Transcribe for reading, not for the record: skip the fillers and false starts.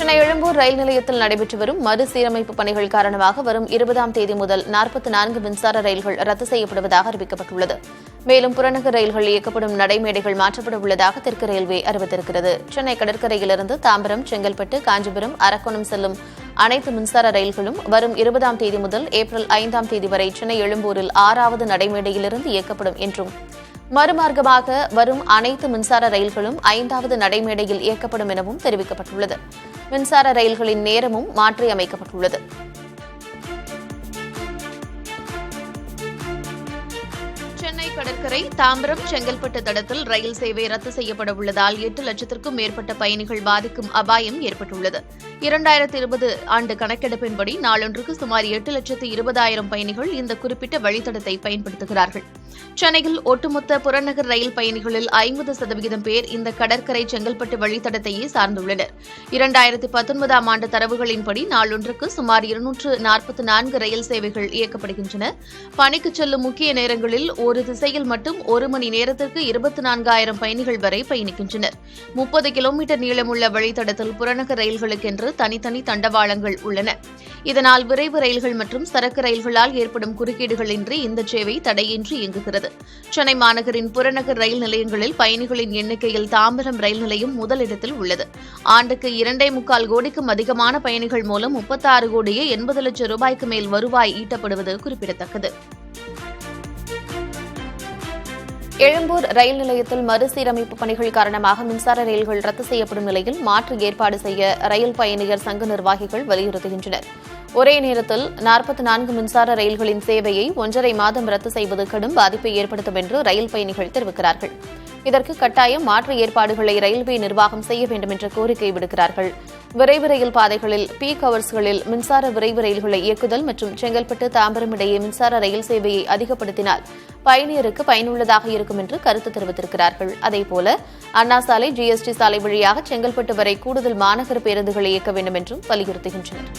சென்னை எழும்பூர் ரயில் நிலையத்தில் நடைபெற்று வரும் மறுசீரமைப்பு பணிகள் காரணமாக வரும் 20ஆம் தேதி முதல் 44 மின்சார ரயில்கள் ரத்து செய்யப்படுவதாக அறிவிக்கப்பட்டுள்ளது. மேலும் புறநகர் ரயில்கள் இயக்கப்படும் நடைமேடைகள் மாற்றப்பட உள்ளதாக தெற்கு ரயில்வே அறிவித்திருக்கிறது. சென்னை கடற்கரையிலிருந்து தாம்பரம், செங்கல்பட்டு, காஞ்சிபுரம், அரக்கோணம் செல்லும் அனைத்து மின்சார ரயில்களும் வரும் 20ஆம் தேதி முதல் ஏப்ரல் 5ஆம் தேதி வரை சென்னை எழும்பூரில் 6வது நடைமேடையிலிருந்து இயக்கப்படும் என்றும், மறுமார்க்கமாக வரும் அனைத்து மின்சார ரயில்களும் 5வது நடைமேடையில் இயக்கப்படும் எனவும் தெரிவிக்கப்பட்டுள்ளது. மின்சார ரயில்களின் நேரமும் மாற்றியமைக்கப்பட்டுள்ளது. சென்னை கடற்கரை, தாம்பரம், செங்கல்பட்டு தடத்தில் ரயில் சேவை ரத்து செய்யப்பட உள்ளதால் 8 லட்சத்திற்கும் மேற்பட்ட பயணிகள் பாதிக்கும் அபாயம் ஏற்பட்டுள்ளது. 2020 ஆண்டு கணக்கெடுப்பின்படி நாளொன்றுக்கு சுமார் 8,20,000 பயணிகள் இந்த குறிப்பிட்ட வழித்தடத்தை பயன்படுத்துகிறார்கள். சென்னையில் ஒட்டுமொத்த புறநகர் ரயில் பயணிகளில் 50% பேர் இந்த கடற்கரை, செங்கல்பட்டு வழித்தடத்தையே சார்ந்துள்ளனர். 2019ஆம் ஆண்டு தரவுகளின்படி நாளொன்றுக்கு சுமார் 244 ரயில் சேவைகள் இயக்கப்படுகின்றன. பணிக்கு செல்லும் முக்கிய நேரங்களில் ஒரு திசையில் மட்டும் 1 மணி நேரத்திற்கு 24,000 பயணிகள் வரை பயணிக்கின்றனர். 30 கிலோமீட்டர் நீளமுள்ள வழித்தடத்தில் புறநகர் ரயில்களுக்கென்று தனித்தனி தண்டவாளங்கள் உள்ளன. இதனால் விரைவு ரயில்கள் மற்றும் சரக்கு ரயில்களால் ஏற்படும் குறுக்கீடுகளின்றி இந்த சேவை தடையின்றி இயங்குகிறது. சென்னை மாநகரின் புறநகர் ரயில் நிலையங்களில் பயணிகளின் எண்ணிக்கையில் தாம்பரம் ரயில் நிலையம் முதலிடத்தில் உள்ளது. ஆண்டுக்கு 2.25 கோடிக்கும் அதிகமான பயணிகள் மூலம் 36 கோடியே 80 லட்சம் ரூபாய்க்கு மேல் வருவாய் ஈட்டப்படுவது குறிப்பிடத்தக்கது. எழும்பூர் ரயில் நிலையத்தில் மறுசீரமைப்பு பணிகள் காரணமாக மின்சார ரயில்கள் ரத்து செய்யப்படும் நிலையில் மாற்று ஏற்பாடு செய்ய ரயில் பயணியர் சங்க நிர்வாகிகள் வலியுறுத்துகின்றனர். ஒரே நேரத்தில் 44 மின்சார ரயில்களின் சேவையை 1.5 மாதம் ரத்து செய்வது கடும் பாதிப்பை ஏற்படுத்தும் என்று ரயில் பயணிகள் தெரிவிக்கிறார்கள். இதற்கு கட்டாயம் மாற்று ஏற்பாடுகளை ரயில்வே நிர்வாகம் செய்ய வேண்டும் என்ற கோரிக்கை விடுக்கிறார்கள். விரைவு ரயில் பாதைகளில் பீக் ஹவர்ஸ்களில் மின்சார விரைவு ரயில்களை இயக்குதல் மற்றும் செங்கல்பட்டு, தாம்பரம் இடையே மின்சார ரயில் சேவையை அதிகப்படுத்தினால் பயணியருக்கு பயனுள்ளதாக இருக்கும் என்று கருத்து தெரிவித்திருக்கிறார்கள். அதேபோல அண்ணா சாலை, GST சாலை வழியாக செங்கல்பட்டு வரை கூடுதல் மாநகர பேருந்துகளை இயக்க வேண்டும் என்றும் வலியுறுத்துகின்றனர்.